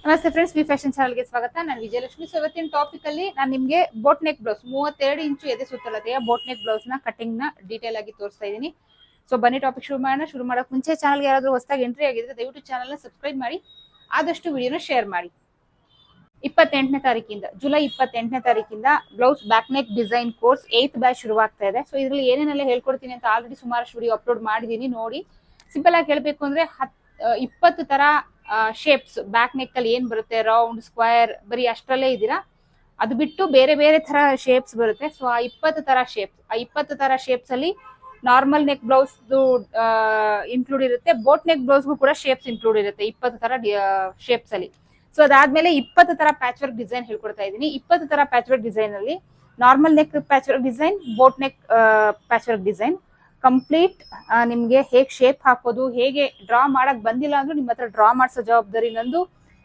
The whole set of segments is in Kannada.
ನಮಸ್ತೆ ಫ್ರೆಂಡ್ಸ್, ವಿ ಫ್ಯಾಷನ್ ಚಾನಲ್ಗೆ ಸ್ವಾಗತ. ನಾನು ವಿಜಯಲಕ್ಷ್ಮಿ. ಸೊ ಇವತ್ತಿನ ಟಾಪಿಕ್ ಅಲ್ಲಿ ನಾನು ನಿಮಗೆ ಬೋಟ್ ನೆಕ್ ಬ್ಲೌಸ್ 32 ಇಂಚು ಎದೆ ಸುತ್ತಳತೆಯ ಬೋಟ್ ನೆಕ್ ಬ್ಲೌಸ್ ನ ಕಟಿಂಗ್ ನ ಡೀಟೇಲ್ ಆಗಿ ತೋರಿಸ್ತಾ ಇದ್ದೀನಿ. ಸೊ ಬನ್ನಿ ಟಾಪಿಕ್ ಶುರು ಮಾಡೋಣ. ಶುರು ಮಾಡೋಕೆ ಮುಂಚೆ ಚಾನಲ್ಗೆ ಯಾರಾದರೂ ಹೊಸದಾಗಿ ಎಂಟ್ರಿ ಆಗಿದ್ರೆ ದಯವಿಟ್ಟು ಚಾನಲ್ ನ ಸಬ್ಸ್ಕ್ರೈಬ್ ಮಾಡಿ, ಆದಷ್ಟು ವಿಡಿಯೋನ ಶೇರ್ ಮಾಡಿ. 28ನೇ ತಾರೀಕಿಂದ ಜುಲೈ 28ನೇ ತಾರೀಕಿಂದ blouse back neck design course 8th batch ಶುರುವಾಗ್ತಾ ಇದೆ. ಸೊ ಇದರಲ್ಲಿ ಏನೇನೆಲ್ಲ ಹೇಳ್ಕೊಡ್ತೀನಿ ಅಂತ ಆಲ್ರೆಡಿ ಸುಮಾರಷ್ಟು ವಿಡಿಯೋ ಅಪ್ಲೋಡ್ ಮಾಡಿದ್ದೀನಿ, ನೋಡಿ. ಸಿಂಪಲ್ ಆಗಿ ಹೇಳ್ಬೇಕು ಅಂದ್ರೆ 20 ತರ ಶೇಪ್ಸ್ ಬ್ಯಾಕ್ ನೆಕ್ ಅಲ್ಲಿ ಏನ್ ಬರುತ್ತೆ, ರೌಂಡ್, ಸ್ಕ್ವೇರ್, ಬರೀ ಅಷ್ಟರಲ್ಲೇ ಇದ್ದೀರಾ. ಅದು ಬಿಟ್ಟು ಬೇರೆ ಬೇರೆ ತರ ಶೇಪ್ಸ್ ಬರುತ್ತೆ. ಸೊ ಆ 20 ತರ ಶೇಪ್ಸ್ ಅಲ್ಲಿ ನಾರ್ಮಲ್ ನೆಕ್ ಬ್ಲೌಸ್ ಇನ್ಕ್ಲೂಡ್ ಇರುತ್ತೆ, ಬೋಟ್ ನೆಕ್ ಬ್ಲೌಸ್ಗೂ ಕೂಡ ಶೇಪ್ಸ್ ಇನ್ಕ್ಲೂಡ್ ಇರುತ್ತೆ 20 ತರ ಶೇಪ್ಸ್ ಅಲ್ಲಿ. ಸೊ ಅದಾದ್ಮೇಲೆ 20 ತರ ಪ್ಯಾಚ್ ವರ್ಕ್ ಡಿಸೈನ್ ಹೇಳ್ಕೊಡ್ತಾ ಇದ್ದೀನಿ. 20 ತರ ಪ್ಯಾಚ್ ವರ್ಕ್ ಡಿಸೈನ್ ಅಲ್ಲಿ normal neck patch work design, boat neck patch work design complete ನಿಮ್ಗೆ ಹೇಗೆ ಶೇಪ್ ಹಾಕೋದು, ಹೇಗೆ ಡ್ರಾ ಮಾಡಕ್ ಬಂದಿಲ್ಲ ಅಂದ್ರೆ ನಿಮ್ಮ ಹತ್ರ ಡ್ರಾ ಮಾಡಿಸೋ ಜವಾಬ್ದಾರಿ ನಂದು,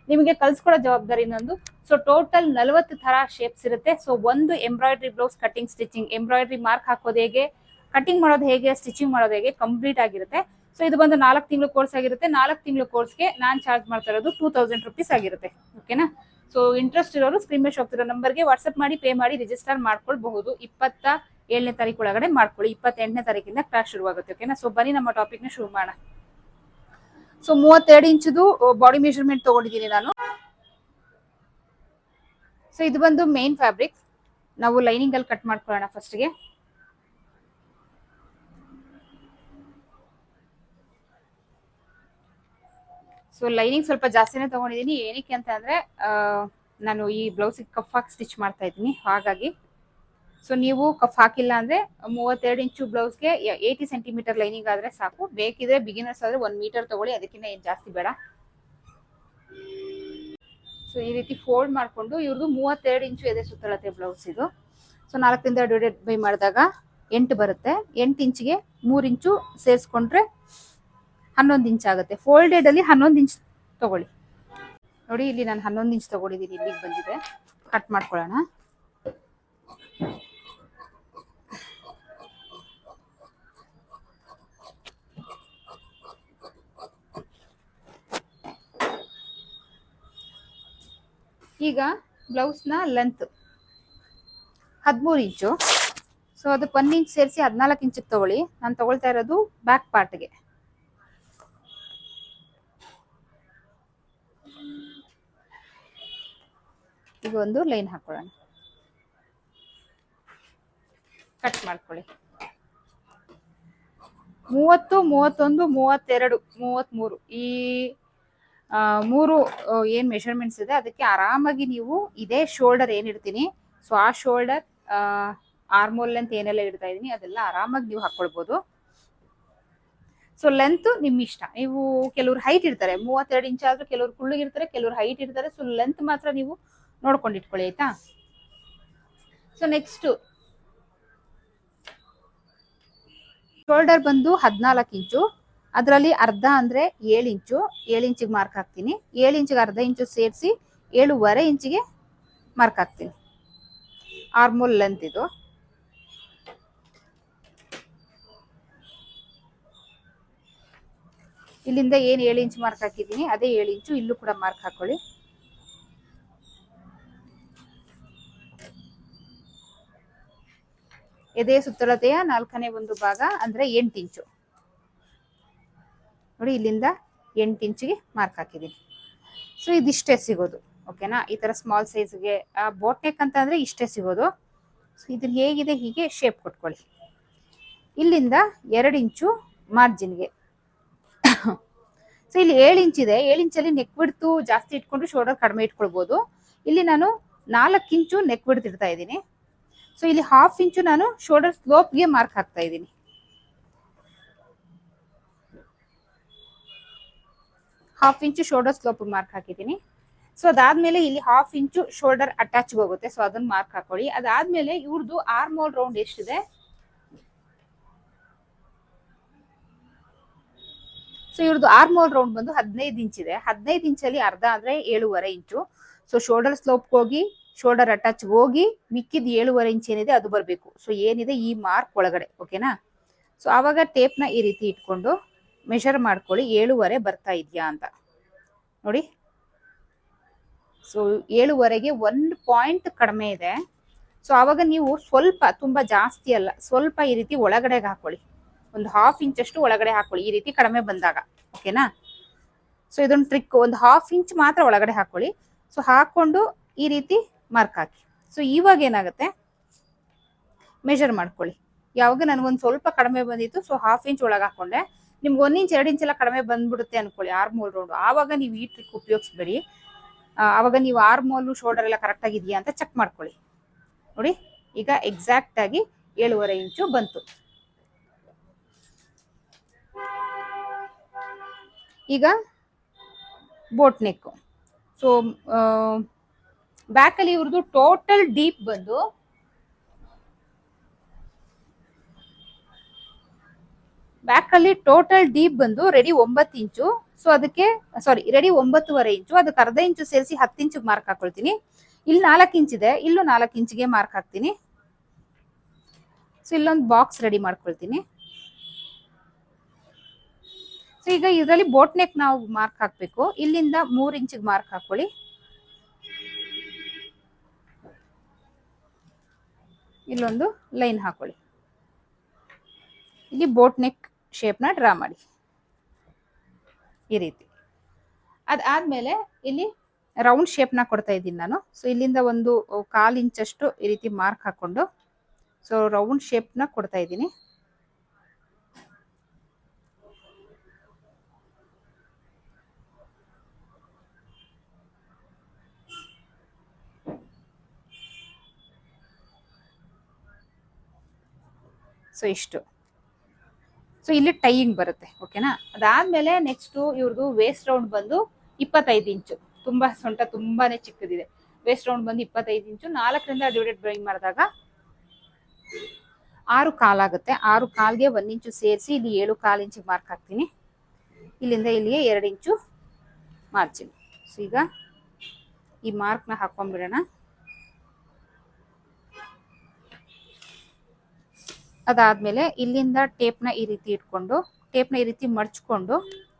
ನಿಮಗೆ ಕಲ್ಸ್ಕೊಡೋ ಜವಾಬ್ದಾರಿ ನಂದು. ಸೊ ಟೋಟಲ್ 40 ತರ ಶೇಪ್ಸ್ ಇರುತ್ತೆ. ಸೊ ಒಂದು embroidery blouse cutting, stitching, embroidery mark ಹಾಕೋದು ಹೇಗೆ, ಕಟಿಂಗ್ ಮಾಡೋದು ಹೇಗೆ, ಸ್ಟಿಚಿಂಗ್ ಮಾಡೋದು ಹೇಗೆ ಕಂಪ್ಲೀಟ್ ಆಗಿರುತ್ತೆ. ಸೊ ಇದು ಬಂದು 4 ತಿಂಗಳು ಕೋರ್ಸ್ ಆಗಿರುತ್ತೆ. 4 ತಿಂಗಳು ಕೋರ್ಸ್ಗೆ ನಾನು ಚಾರ್ಜ್ ಮಾಡ್ತಾ ಇರೋದು 2000 rupees ಆಗಿರುತ್ತೆ. ಓಕೆನಾ? ಸೊ ಇಂಟ್ರೆಸ್ಟ್ ಇರೋರು ಸ್ಕ್ರೀನ್ ಮೇಲೆ ಹೋಗ್ತಿರೋ ನಂಬರ್ಗೆ ವಾಟ್ಸ್ಆಪ್ ಮಾಡಿ, ಪೇ ಮಾಡಿ ರಿಜಿಸ್ಟರ್ ಮಾಡ್ಕೊಳ್ಬಹುದು. 27ನೇ ತಾರೀಕು ಒಳಗಡೆ ಮಾಡ್ಕೊಳ್ಳಿ. 28ನೇ ತಾರೀಕಿಂದ ಕ್ಲಾಸ್ ಶುರುವಾಗುತ್ತೆ. ಓಕೆನಾ? ಸೊ ಬನ್ನಿ ನಮ್ಮ ಟಾಪಿಕ್ ನ ಶುರು ಮಾಡೋಣ. ಸೊ 32 ಇಂಚದು ಬಾಡಿ ಮೆಜರ್ಮೆಂಟ್ ತಗೊಂಡಿದ್ದೀನಿ ನಾನು. ಸೊ ಇದು ಬಂದು ಮೇನ್ ಫ್ಯಾಬ್ರಿಕ್. ನಾವು ಲೈನಿಂಗ್ ಅಲ್ಲಿ ಕಟ್ ಮಾಡ್ಕೊಳ್ಳೋಣ ಫಸ್ಟ್ಗೆ. ಸೊ ಲೈನಿಂಗ್ ಸ್ವಲ್ಪ ಜಾಸ್ತಿನೇ ತಗೊಂಡಿದ್ದೀನಿ. ಏನಕ್ಕೆ ಅಂತ ಅಂದ್ರೆ ನಾನು ಈ ಬ್ಲೌಸ್ ಕಫ್ ಹಾಕಿ ಸ್ಟಿಚ್ ಮಾಡ್ತಾ ಇದ್ದೀನಿ, ಹಾಗಾಗಿ. ಸೊ ನೀವು ಕಫ್ ಹಾಕಿಲ್ಲ ಅಂದ್ರೆ 32 ಇಂಚು ಬ್ಲೌಸ್ಗೆ 80 ಸೆಂಟಿಮೀಟರ್ ಲೈನಿಂಗ್ ಆದ್ರೆ ಸಾಕು. ಬೇಕಿದ್ರೆ ಬಿಗಿನರ್ಸ್ ಆದ್ರೆ 1 ಮೀಟರ್ ತಗೊಳ್ಳಿ, ಅದಕ್ಕಿಂತ ಏನು ಜಾಸ್ತಿ ಬೇಡ. ಸೊ ಈ ರೀತಿ ಫೋಲ್ಡ್ ಮಾಡ್ಕೊಂಡು, ಇವ್ರದ್ದು 32 ಇಂಚು ಎದೆ ಸುತ್ತಳತೆ ಬ್ಲೌಸ್ ಇದು. ಸೊ 4ರಿಂದ ಡಿವೈಡೆಡ್ ಬೈ ಮಾಡಿದಾಗ 8 ಬರುತ್ತೆ. 8 ಇಂಚಿಗೆ 3 ಇಂಚು ಸೇರಿಸ್ಕೊಂಡ್ರೆ 11 ಇಂಚ್ ಆಗುತ್ತೆ. ಫೋಲ್ಡೆಡ್ ಅಲ್ಲಿ 11 ಇಂಚ್ ತಗೊಳ್ಳಿ. ನೋಡಿ, ಇಲ್ಲಿ ನಾನು 11 ಇಂಚ್ ತಗೊಂಡಿದ್ದೀನಿ, ಇಲ್ಲಿಗೆ ಬಂದಿದೆ. ಕಟ್ ಮಾಡ್ಕೊಳ್ಳೋಣ. ಈಗ ಬ್ಲೌಸ್ನ ಲೆಂತ್ 13 ಇಂಚು. ಸೊ ಅದಕ್ಕೆ 1 ಇಂಚ್ ಸೇರಿಸಿ 14 ಇಂಚಿಗೆ ತಗೊಳ್ಳಿ. ನಾನು ತಗೊಳ್ತಾ ಇರೋದು ಬ್ಯಾಕ್ ಪಾರ್ಟ್ಗೆ. ಈಗ ಒಂದು ಲೈನ್ ಹಾಕೊಳ್ಳೋಣ, ಕಟ್ ಮಾಡ್ಕೊಳ್ಳಿ. 30, 31, 32, 33 ಈ 3 ಏನ್ ಮೆಷರ್ಮೆಂಟ್ಸ್ ಇದೆ ಅದಕ್ಕೆ ಆರಾಮಾಗಿ ನೀವು ಇದೇ ಶೋಲ್ಡರ್ ಏನಿಡ್ತೀನಿ, ಸೊ ಆ ಶೋಲ್ಡರ್, ಆರ್ಮೋಲ್ ಲೆಂತ್ ಏನೆಲ್ಲ ಇಡ್ತಾ ಇದೀನಿ ಅದೆಲ್ಲ ಆರಾಮಾಗಿ ನೀವು ಹಾಕೊಳ್ಬಹುದು. ಸೊ ಲೆಂತ್ ನಿಮ್ ಇಷ್ಟ. ನೀವು ಕೆಲವ್ರು ಹೈಟ್ ಇರ್ತಾರೆ, 32 ಇಂಚ್ ಆದ್ರೂ ಕೆಲವ್ರು ಕುಳ್ಳಗಿರ್ತಾರೆ, ಕೆಲವ್ರು ಹೈಟ್ ಇರ್ತಾರೆ. ಸೊ ಲೆಂತ್ ಮಾತ್ರ ನೀವು ನೋಡ್ಕೊಂಡು ಇಟ್ಕೊಳ್ಳಿ, ಆಯ್ತಾ? ಸೊ ನೆಕ್ಸ್ಟ್ ಶೋಲ್ಡರ್ ಬಂದು 14 ಇಂಚು. ಅದರಲ್ಲಿ ಅರ್ಧ ಅಂದ್ರೆ 7 ಇಂಚು. 7 ಇಂಚಿಗೆ ಮಾರ್ಕ್ ಹಾಕ್ತೀನಿ. 7 ಇಂಚಿಗೆ ಅರ್ಧ ಇಂಚು ಸೇರಿಸಿ 7.5 ಇಂಚಿಗೆ ಮಾರ್ಕ್ ಹಾಕ್ತೀನಿ. ಆರ್ಮೋಲ್ ಲೆಂತ್ ಇದು. ಇಲ್ಲಿಂದ ಏನ್ 7 ಇಂಚ್ ಮಾರ್ಕ್ ಹಾಕಿದ್ದೀನಿ ಅದೇ 7 ಇಂಚು ಇಲ್ಲೂ ಕೂಡ ಮಾರ್ಕ್ ಹಾಕೊಳ್ಳಿ. ಎದೆ ಸುತ್ತಳತೆಯ 4ನೇ ಒಂದು ಭಾಗ ಅಂದ್ರೆ 8 ಇಂಚು. ನೋಡಿ, ಇಲ್ಲಿಂದ 8 ಇಂಚಿಗೆ ಮಾರ್ಕ್ ಹಾಕಿದ್ದೀನಿ. ಸೊ ಇದಿಷ್ಟೇ ಸಿಗೋದು. ಓಕೆನಾ? ಈ ತರ ಸ್ಮಾಲ್ ಸೈಜ್ಗೆ ಬೋಟ್ ನೆಕ್ ಅಂತ ಅಂದ್ರೆ ಇಷ್ಟೇ ಸಿಗೋದು. ಸೊ ಇದನ್ನ ಹೇಗಿದೆ ಹೀಗೆ ಶೇಪ್ ಕೊಟ್ಕೊಳ್ಳಿ. ಇಲ್ಲಿಂದ 2 ಇಂಚು ಮಾರ್ಜಿನ್ಗೆ. ಸೊ ಇಲ್ಲಿ 7 ಇಂಚ್ ಇದೆ. 7 ಇಂಚಲ್ಲಿ ನೆಕ್ ಬಿಡ್ತು ಜಾಸ್ತಿ ಇಟ್ಕೊಂಡು ಶೋಲ್ಡರ್ ಕಡಿಮೆ ಇಟ್ಕೊಳ್ಬಹುದು. ಇಲ್ಲಿ ನಾನು 4 ಇಂಚು ನೆಕ್ ಬಿಡ್ತು ಇಡ್ತಾ ಇದ್ದೀನಿ. ಸೊ ಇಲ್ಲಿ 1/2 ಇಂಚು ನಾನು ಶೋಲ್ಡರ್ ಸ್ಲೋಪ್ಗೆ ಮಾರ್ಕ್ ಹಾಕ್ತಾ ಇದ್ದೀನಿ. 1/2 ಇಂಚು ಶೋಲ್ಡರ್ ಸ್ಲೋಪ್ ಮಾರ್ಕ್ ಹಾಕಿದ್ದೀನಿ. ಸೊ ಅದಾದ್ಮೇಲೆ ಇಲ್ಲಿ 1/2 ಇಂಚು ಶೋಲ್ಡರ್ ಅಟ್ಯಾಚ್ ಹೋಗುತ್ತೆ. ಸೊ ಅದನ್ನ ಮಾರ್ಕ್ ಹಾಕೊಳ್ಳಿ. ಅದಾದ್ಮೇಲೆ ಇವ್ರದ್ದು ಆರ್ಮೋಲ್ ರೌಂಡ್ ಎಷ್ಟಿದೆ, ಸೊ ಇವ್ರದ್ದು ಆರ್ಮೋಲ್ ರೌಂಡ್ ಬಂದು 15 ಇಂಚ್ ಇದೆ. 15 ಇಂಚಲ್ಲಿ ಅರ್ಧ ಅಂದ್ರೆ 7.5 ಇಂಚು. ಸೊ ಶೋಲ್ಡರ್ ಸ್ಲೋಪ್ ಹೋಗಿ ಶೋಲ್ಡರ್ ಅಟ್ಯಾಚ್ ಹೋಗಿ ಮಿಕ್ಕಿದ 7.5 ಇಂಚ್ ಏನಿದೆ ಅದು ಬರಬೇಕು. ಸೊ ಏನಿದೆ ಈ ಮಾರ್ಕ್ ಒಳಗಡೆ. ಓಕೆನಾ? ಸೊ ಆವಾಗ ಟೇಪ್ನ ಈ ರೀತಿ ಇಟ್ಕೊಂಡು ಮೆಷರ್ ಮಾಡ್ಕೊಳ್ಳಿ 7.5 ಬರ್ತಾ ಇದೆಯಾ ಅಂತ ನೋಡಿ. ಸೊ 7.5ಗೆ 1 ಪಾಯಿಂಟ್ ಕಡಿಮೆ ಇದೆ. ಸೊ ಆವಾಗ ನೀವು ಸ್ವಲ್ಪ, ತುಂಬಾ ಜಾಸ್ತಿ ಅಲ್ಲ, ಸ್ವಲ್ಪ ಈ ರೀತಿ ಒಳಗಡೆಗೆ ಹಾಕೊಳ್ಳಿ. ಒಂದು 1/2 ಇಂಚ್ ಅಷ್ಟು ಒಳಗಡೆ ಹಾಕೊಳ್ಳಿ, ಈ ರೀತಿ ಕಡಿಮೆ ಬಂದಾಗ. ಓಕೆನಾ? ಸೊ ಇದೊಂದು ಟ್ರಿಕ್, ಒಂದು 1/2 ಇಂಚ್ ಮಾತ್ರ ಒಳಗಡೆ ಹಾಕೊಳ್ಳಿ. ಸೊ ಹಾಕೊಂಡು ಈ ರೀತಿ ಮಾರ್ಕ್ ಹಾಕಿ. ಸೊ ಇವಾಗ ಏನಾಗುತ್ತೆ, ಮೆಜರ್ ಮಾಡ್ಕೊಳ್ಳಿ. ಯಾವಾಗ ನನಗೊಂದು ಸ್ವಲ್ಪ ಕಡಿಮೆ ಬಂದಿತ್ತು, ಸೊ 1/2 ಇಂಚ್ ಒಳಗೆ ಹಾಕೊಂಡೆ. ನಿಮ್ಗೆ 1 ಇಂಚ್ 2 ಇಂಚ್ ಎಲ್ಲ ಕಡಿಮೆ ಬಂದ್ಬಿಡುತ್ತೆ ಅನ್ಕೊಳ್ಳಿ ಆರ್ಮ್ ರೌಂಡ್, ಆವಾಗ ನೀವು ಈ ಟ್ರಿಕ್ ಉಪಯೋಗಿಸ್ಬೇಡಿ. ಆವಾಗ ನೀವು ಆರ್ಮ್ ಶೋಲ್ಡರ್ ಎಲ್ಲ ಕರೆಕ್ಟ್ ಆಗಿದೆಯಾ ಅಂತ ಚೆಕ್ ಮಾಡ್ಕೊಳ್ಳಿ. ನೋಡಿ, ಈಗ ಎಕ್ಸಾಕ್ಟ್ ಆಗಿ 7.5 ಇಂಚು ಬಂತು. ಈಗ ಬೋಟ್ ನೆಕ್. ಸೊ ಬ್ಯಾಕ್ ಅಲ್ಲಿ ಇವ್ರದ್ದು ಟೋಟಲ್ ಡೀಪ್ ಬಂದು ರೆಡಿ 9 ಇಂಚು. ಸೊ ಅದಕ್ಕೆ ರೆಡಿ 9.5 ಇಂಚು, ಅದಕ್ಕೆ ಅರ್ಧ ಇಂಚು ಸೇರಿಸಿ 10 ಇಂಚಿಗೆ ಮಾರ್ಕ್ ಹಾಕೊಳ್ತೀನಿ. ಇಲ್ಲಿ 4 ಇಂಚ್ ಇದೆ, ಇಲ್ಲೂ 4 ಇಂಚಿಗೆ ಮಾರ್ಕ್ ಹಾಕ್ತೀನಿ. ಸೊ ಇಲ್ಲೊಂದು ಬಾಕ್ಸ್ ರೆಡಿ ಮಾಡ್ಕೊಳ್ತೀನಿ. ಸೊ ಈಗ ಇದರಲ್ಲಿ ಬೋಟ್ ನೆಕ್ ನಾವು ಮಾರ್ಕ್ ಹಾಕ್ಬೇಕು. ಇಲ್ಲಿಂದ 3 ಇಂಚಿಗೆ ಮಾರ್ಕ್ ಹಾಕೊಳ್ಳಿ. ಇಲ್ಲೊಂದು ಲೈನ್ ಹಾಕೊಳ್ಳಿ. ಇಲ್ಲಿ ಬೋಟ್ ನೆಕ್ ಶೇಪ್ ನ ಡ್ರಾ ಮಾಡಿ ಈ ರೀತಿ. ಅದಾದ್ಮೇಲೆ ಇಲ್ಲಿ ರೌಂಡ್ ಶೇಪ್ ನ ಕೊಡ್ತಾ ಇದ್ದೀನಿ ನಾನು. ಸೊ ಇಲ್ಲಿಂದ ಒಂದು 1/4 ಇಂಚ್ ಅಷ್ಟು ಈ ರೀತಿ ಮಾರ್ಕ್ ಹಾಕೊಂಡು, ಸೊ ರೌಂಡ್ ಶೇಪ್ ನ ಕೊಡ್ತಾ ಇದ್ದೀನಿ. ಸೊ ಇಷ್ಟು. ಸೊ ಇಲ್ಲಿ ಟೈಯಿಂಗ್ ಬರುತ್ತೆ. ಓಕೆನಾ? ಅದಾದ್ಮೇಲೆ ನೆಕ್ಸ್ಟ್ ಇವ್ರದ್ದು ವೇಸ್ಟ್ ರೌಂಡ್ ಬಂದು 25 ಇಂಚು. ತುಂಬಾ ಸೊಂಟ ತುಂಬಾನೇ ಚಿಕ್ಕದಿದೆ. ವೇಸ್ಟ್ ರೌಂಡ್ ಬಂದು 25 ಇಂಚು. 4ರಿಂದ ಡಿವೈಡೆಡ್ ಬೈ ಮಾಡಿದಾಗ 6 ಕಾಲ್ ಆಗುತ್ತೆ. 6 ಕಾಲ್ಗೆ 1 ಇಂಚು ಸೇರಿಸಿ ಇಲ್ಲಿ 7.25 ಇಂಚಿಗೆ ಮಾರ್ಕ್ ಹಾಕ್ತೀನಿ. ಇಲ್ಲಿಂದ ಇಲ್ಲಿಗೆ 2 ಇಂಚು ಮಾರ್ಜಿನ್. ಸೊ ಈಗ ಈ ಮಾರ್ಕ್ ನ ಹಾಕೊಂಡ್ಬಿಡೋಣ. ಅದಾದ್ಮೇಲೆ ಇಲ್ಲಿಂದ ಟೇಪ್ನ ಈ ರೀತಿ ಇಟ್ಕೊಂಡು, ಟೇಪ್ನ ಈ ರೀತಿ ಮಡ್ಚ್ಕೊಂಡು